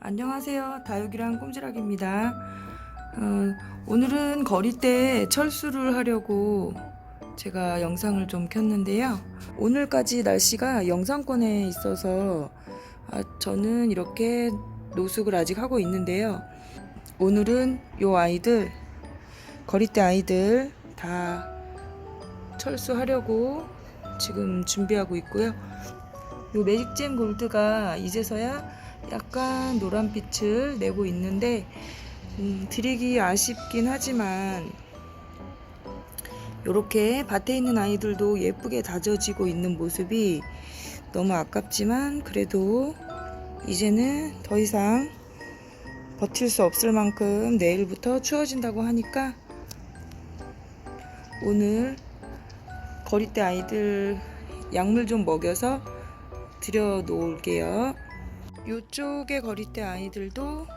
안녕하세요. 다육이랑 꼼지락입니다. 오늘은 거리대 철수를 하려고 제가 영상을 좀 켰는데요. 오늘까지 날씨가 영상권에 있어서 저는 이렇게 노숙을 아직 하고 있는데요. 오늘은 요 아이들, 거리대 아이들 다 철수하려고 지금 준비하고 있고요. 요 매직잼 골드가 이제서야 약간 노란빛을 내고 있는데 드리기 아쉽긴 하지만 이렇게 밭에 있는 아이들도 예쁘게 다져지고 있는 모습이 너무 아깝지만 그래도 이제는 더 이상 버틸 수 없을 만큼 내일부터 추워진다고 하니까 오늘 거리대 아이들 약물 좀 먹여서 들여 놓을게요. 이쪽에 거리대 아이들도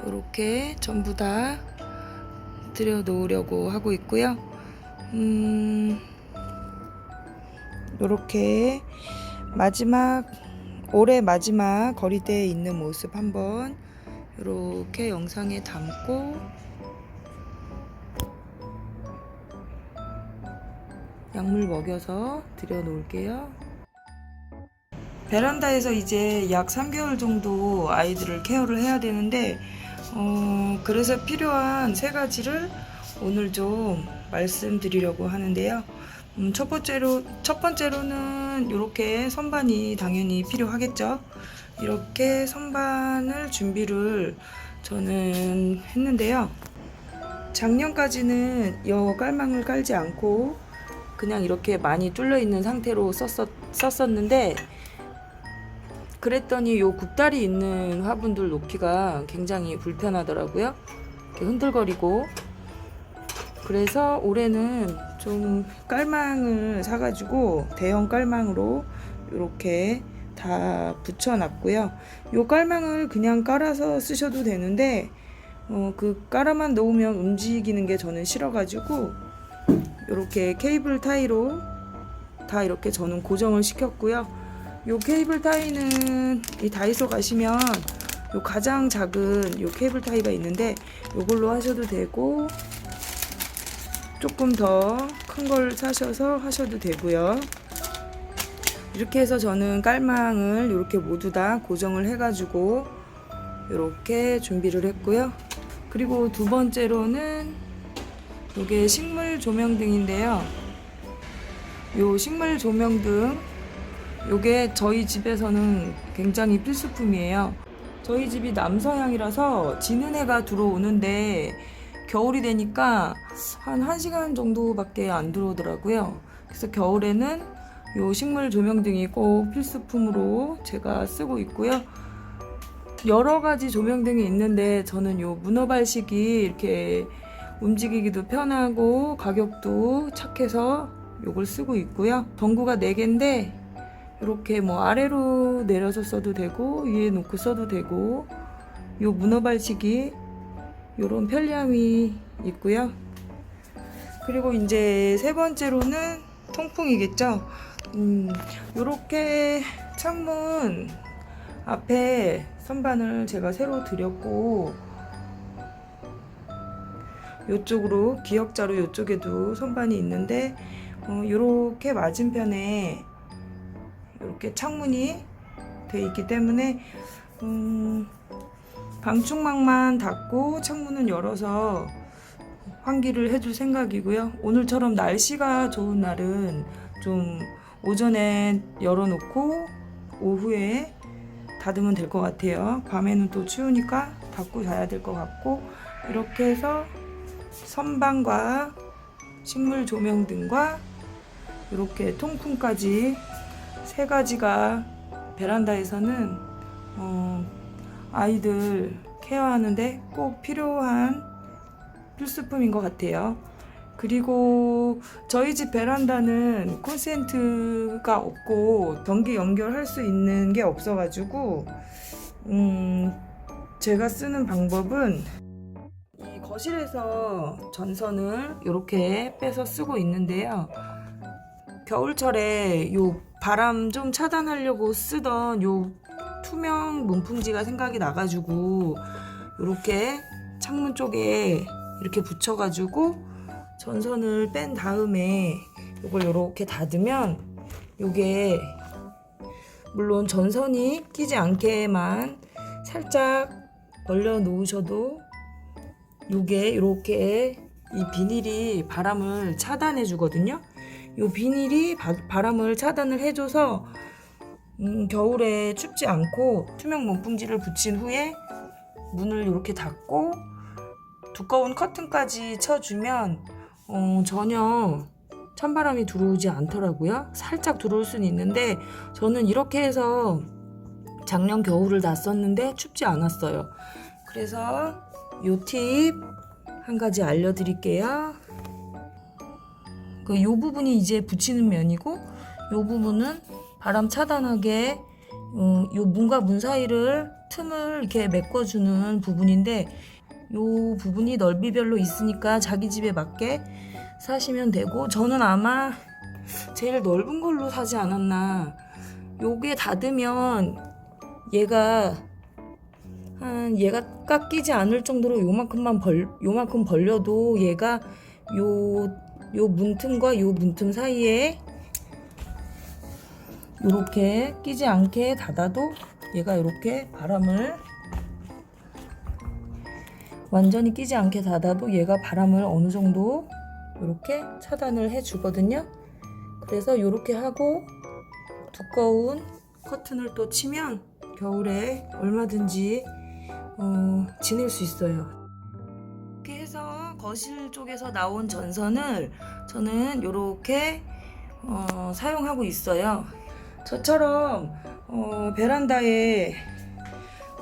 이렇게 전부 다 들여 놓으려고 하고 있고요. 이렇게 올해 마지막 거리대에 있는 모습 한번 이렇게 영상에 담고 약물 먹여서 들여 놓을게요. 베란다에서 이제 약 3개월 정도 아이들을 케어를 해야 되는데 그래서 필요한 3가지를 오늘 좀 말씀드리려고 하는데요. 첫 번째로는 이렇게 선반이 당연히 필요하겠죠. 이렇게 선반을 준비를 저는 했는데요. 작년까지는 이 깔망을 깔지 않고 그냥 이렇게 많이 뚫려 있는 상태로 썼었는데 그랬더니 요 굽다리 있는 화분들 놓기가 굉장히 불편하더라고요. 이렇게 흔들거리고. 그래서 올해는 좀 깔망을 사가지고 대형 깔망으로 이렇게 다 붙여놨고요. 요 깔망을 그냥 깔아서 쓰셔도 되는데 그 깔아만 놓으면 움직이는 게 저는 싫어가지고 이렇게 케이블 타이로 다 이렇게 저는 고정을 시켰고요. 요 케이블 타이는 이 다이소 가시면 요 가장 작은 요 케이블 타이가 있는데 요걸로 하셔도 되고 조금 더 큰 걸 사셔서 하셔도 되고요. 이렇게 해서 저는 깔망을 이렇게 모두 다 고정을 해가지고 이렇게 준비를 했고요. 그리고 두 번째로는 요게 식물 조명등인데요. 요 식물 조명등 요게 저희 집에서는 굉장히 필수품이에요. 저희 집이 남서향이라서 지는 해가 들어오는데 겨울이 되니까 한 1시간 정도밖에 안 들어오더라고요. 그래서 겨울에는 요 식물 조명등이 꼭 필수품으로 제가 쓰고 있고요. 여러 가지 조명등이 있는데 저는 요 문어발식이 이렇게 움직이기도 편하고 가격도 착해서 요걸 쓰고 있고요. 전구가 4개인데 이렇게 뭐 아래로 내려서 써도 되고 위에 놓고 써도 되고 요 문어발식이 요런 편리함이 있고요. 그리고 이제 세 번째로는 통풍이겠죠. 요렇게 창문 앞에 선반을 제가 새로 드렸고 요쪽으로 기역자로 요쪽에도 선반이 있는데 요렇게 맞은편에 이렇게 창문이 돼 있기 때문에 방충망만 닫고 창문은 열어서 환기를 해줄 생각이고요. 오늘처럼 날씨가 좋은 날은 좀 오전에 열어놓고 오후에 닫으면 될 것 같아요. 밤에는 또 추우니까 닫고 자야 될 것 같고 이렇게 해서 선반과 식물 조명등과 이렇게 통풍까지 3가지가 베란다에서는 아이들 케어하는데 꼭 필요한 필수품인 것 같아요. 그리고 저희 집 베란다는 콘센트가 없고 전기 연결할 수 있는 게 없어가지고 제가 쓰는 방법은 이 거실에서 전선을 이렇게 빼서 쓰고 있는데요. 겨울철에 요 바람 좀 차단하려고 쓰던 요 투명 문풍지가 생각이 나가지고 이렇게 창문 쪽에 이렇게 붙여가지고 전선을 뺀 다음에 이걸 이렇게 닫으면 요게 물론 전선이 끼지 않게만 살짝 벌려 놓으셔도 요게 이렇게 이 비닐이 바람을 차단해 주거든요. 요 비닐이 바람을 차단을 해줘서 겨울에 춥지 않고 투명 문풍지를 붙인 후에 문을 이렇게 닫고 두꺼운 커튼까지 쳐주면 전혀 찬바람이 들어오지 않더라고요. 살짝 들어올 수는 있는데 저는 이렇게 해서 작년 겨울을 났었는데 춥지 않았어요. 그래서 요 팁 한 가지 알려드릴게요. 요 부분이 이제 붙이는 면이고 요 부분은 바람 차단하게 요 문과 문 사이를 틈을 이렇게 메꿔주는 부분인데 요 부분이 넓이별로 있으니까 자기 집에 맞게 사시면 되고 저는 아마 제일 넓은 걸로 사지 않았나. 요게 닫으면 얘가 깎이지 않을 정도로 요만큼 벌려도 얘가 요 문틈과 요 문틈 사이에 요렇게 끼지 않게 닫아도 얘가 이렇게 바람을 완전히 끼지 않게 닫아도 얘가 바람을 어느 정도 이렇게 차단을 해 주거든요. 그래서 이렇게 하고 두꺼운 커튼을 또 치면 겨울에 얼마든지 지낼 수 있어요. 이렇게 해서 거실 쪽에서 나온 전선을 저는 이렇게 사용하고 있어요. 저처럼 베란다에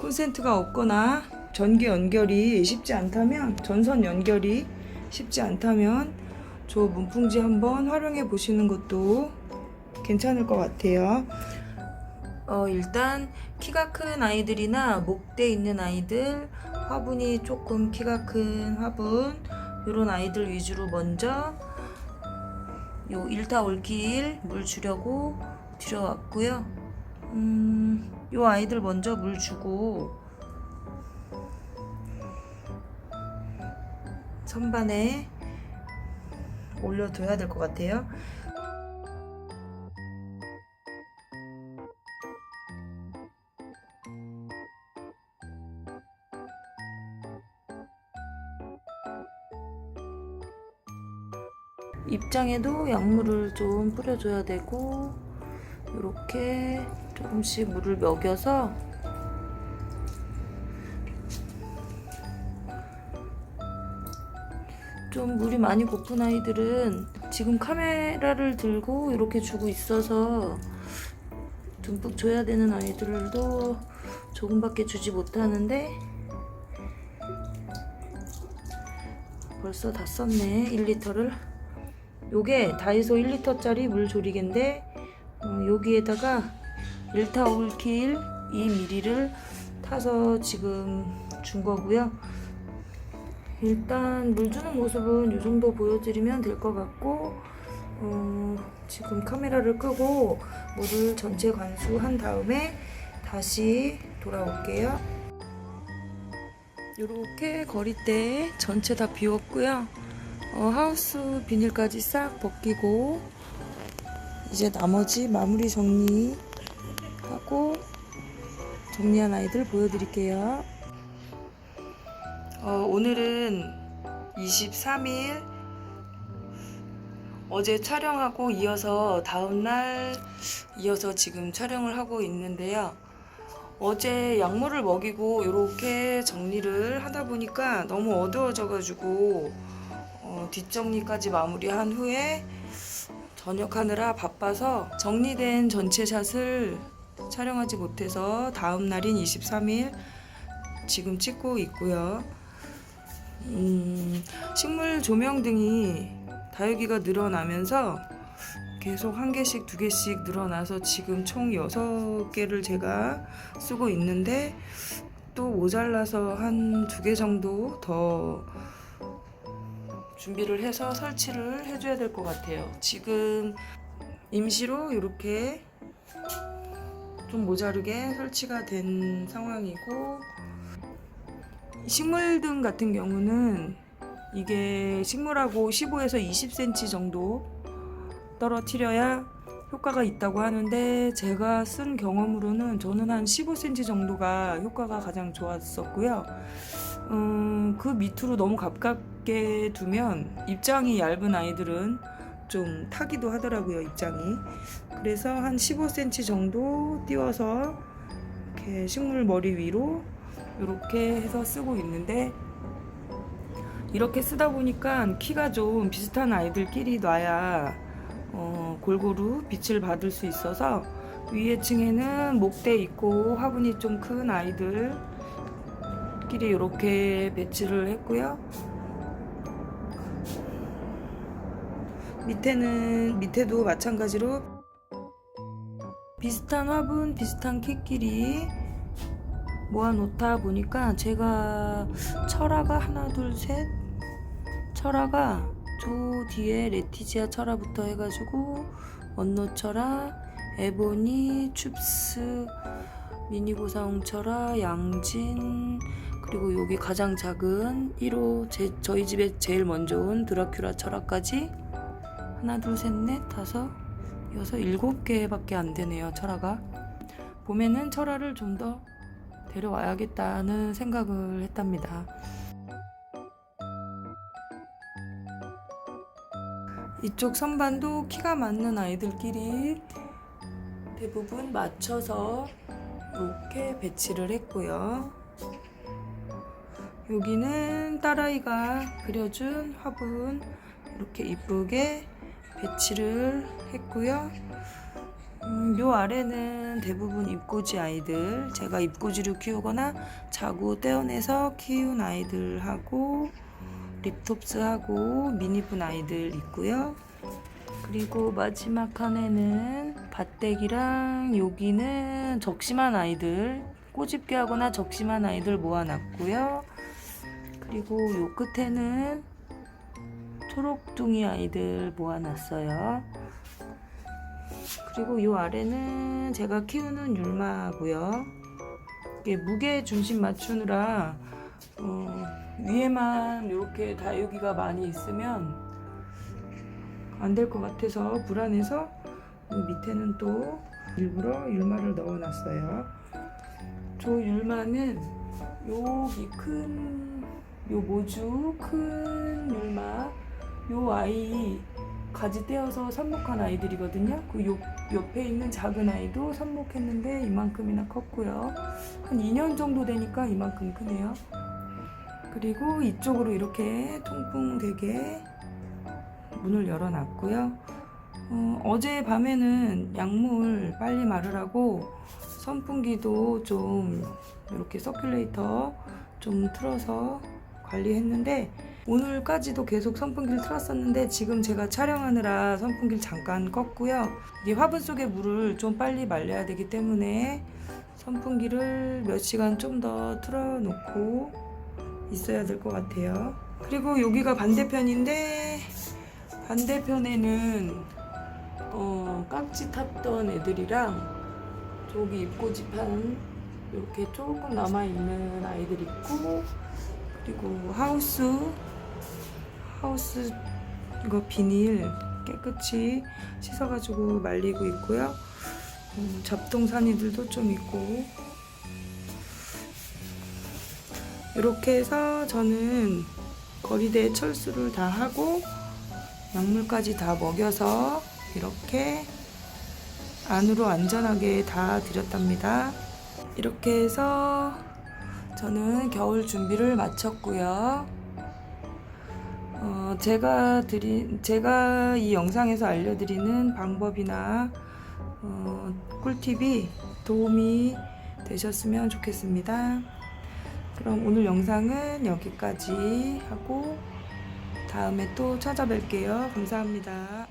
콘센트가 없거나 전기 연결이 쉽지 않다면 전선 연결이 쉽지 않다면 저 문풍지 한번 활용해 보시는 것도 괜찮을 것 같아요. 일단 키가 큰 아이들이나 목대 있는 아이들, 화분이 조금 키가 큰 화분 이런 아이들 위주로 먼저 요 1타 올킬 물 주려고 들여왔고요. 요 아이들 먼저 물 주고 선반에 올려둬야 될 것 같아요. 입장에도 약물을 좀 뿌려줘야 되고 이렇게 조금씩 물을 먹여서 좀 물이 많이 고픈 아이들은 지금 카메라를 들고 이렇게 주고 있어서 듬뿍 줘야 되는 아이들도 조금밖에 주지 못하는데 벌써 다 썼네. 1리터를. 요게 다이소 1리터짜리 물조리개인데 여기에다가 1타 올킬 2ml를 타서 지금 준 거고요. 일단 물 주는 모습은 이 정도 보여드리면 될 것 같고 지금 카메라를 끄고 물을 전체 관수한 다음에 다시 돌아올게요. 이렇게 거리대 전체 다 비웠고요. 하우스 비닐까지 싹 벗기고 이제 나머지 마무리 정리하고 정리한 아이들 보여드릴게요. 오늘은 23일 어제 촬영하고 이어서 다음날 이어서 지금 촬영을 하고 있는데요. 어제 약물을 먹이고 이렇게 정리를 하다 보니까 너무 어두워져 가지고 뒷정리까지 마무리한 후에 저녁하느라 바빠서 정리된 전체 샷을 촬영하지 못해서 다음 날인 23일 지금 찍고 있고요. 식물 조명등이 다육이가 늘어나면서 계속 1개씩 2개씩 늘어나서 지금 총 6개를 제가 쓰고 있는데 또 모자라서 한 2개 정도 더 준비를 해서 설치를 해줘야 될 것 같아요. 지금 임시로 이렇게 좀 모자르게 설치가 된 상황이고, 식물등 같은 경우는 이게 식물하고 15에서 20cm 정도 떨어뜨려야 효과가 있다고 하는데, 제가 쓴 경험으로는 저는 한 15cm 정도가 효과가 가장 좋았었고요. 그 밑으로 너무 가깝게 두면 입장이 얇은 아이들은 좀 타기도 하더라고요, 입장이. 그래서 한 15cm 정도 띄워서 이렇게 식물 머리 위로 이렇게 해서 쓰고 있는데, 이렇게 쓰다 보니까 키가 좀 비슷한 아이들끼리 놔야 골고루 빛을 받을 수 있어서, 위에 층에는 목대 있고 화분이 좀 큰 아이들끼리 이렇게 배치를 했고요. 밑에도 마찬가지로 비슷한 화분, 비슷한 키끼리 모아 놓다 보니까, 제가 철화가 하나 둘 셋, 철화가 저 뒤에 레티지아 철화부터 해가지고 원노 철화, 에보니, 춥스, 미니고사홍 철화, 양진, 그리고 여기 가장 작은 1호 저희 집에 제일 먼저 온 드라큘라 철화까지 하나 둘 셋 넷 다섯 여섯 7개밖에 안 되네요. 철화가. 봄에는 철화를 좀 더 데려와야겠다는 생각을 했답니다. 이쪽 선반도 키가 맞는 아이들끼리 대부분 맞춰서 이렇게 배치를 했고요. 여기는 딸아이가 그려준 화분 이렇게 이쁘게 배치를 했고요. 요 아래는 대부분 잎꽂이 아이들, 제가 잎꽂이로 키우거나 자구 떼어내서 키운 아이들하고 립톱스하고 미니분 아이들 있고요. 그리고 마지막 칸에는 밭대기랑, 여기는 적심한 아이들, 꼬집게 하거나 적심한 아이들 모아놨고요. 그리고 요 끝에는 초록둥이 아이들 모아놨어요. 그리고 요 아래는 제가 키우는 율마고요. 이게 무게 중심 맞추느라 위에만 이렇게 다육이가 많이 있으면 안 될 것 같아서 불안해서 밑에는 또 일부러 율마를 넣어놨어요. 저 율마는 여기 요 모주 큰 율마, 요 아이 가지 떼어서 삽목한 아이들이거든요. 그 옆에 있는 작은 아이도 삽목했는데 이만큼이나 컸고요. 한 2년 정도 되니까 이만큼 크네요. 그리고 이쪽으로 이렇게 통풍 되게 문을 열어놨고요. 어제 밤에는 약물 빨리 마르라고 선풍기도 좀 이렇게 서큘레이터 좀 틀어서 관리했는데, 오늘까지도 계속 선풍기를 틀었었는데 지금 제가 촬영하느라 선풍기를 잠깐 껐고요. 이 화분 속의 물을 좀 빨리 말려야 되기 때문에 선풍기를 몇 시간 좀 더 틀어놓고 있어야 될 것 같아요. 그리고 여기가 반대편인데, 반대편에는 깍지 탔던 애들이랑 저기 잎꽂이판 이렇게 조금 남아있는 아이들 있고, 그리고 하우스 이거 비닐 깨끗이 씻어가지고 말리고 있고요. 잡동사니들도 좀 있고, 이렇게 해서 저는 거리대 철수를 다 하고 약물까지 다 먹여서 이렇게 안으로 안전하게 다 들였답니다. 이렇게 해서 저는 겨울 준비를 마쳤고요. 제가 이 영상에서 알려드리는 방법이나 꿀팁이 도움이 되셨으면 좋겠습니다. 그럼 오늘 영상은 여기까지 하고 다음에 또 찾아뵐게요. 감사합니다.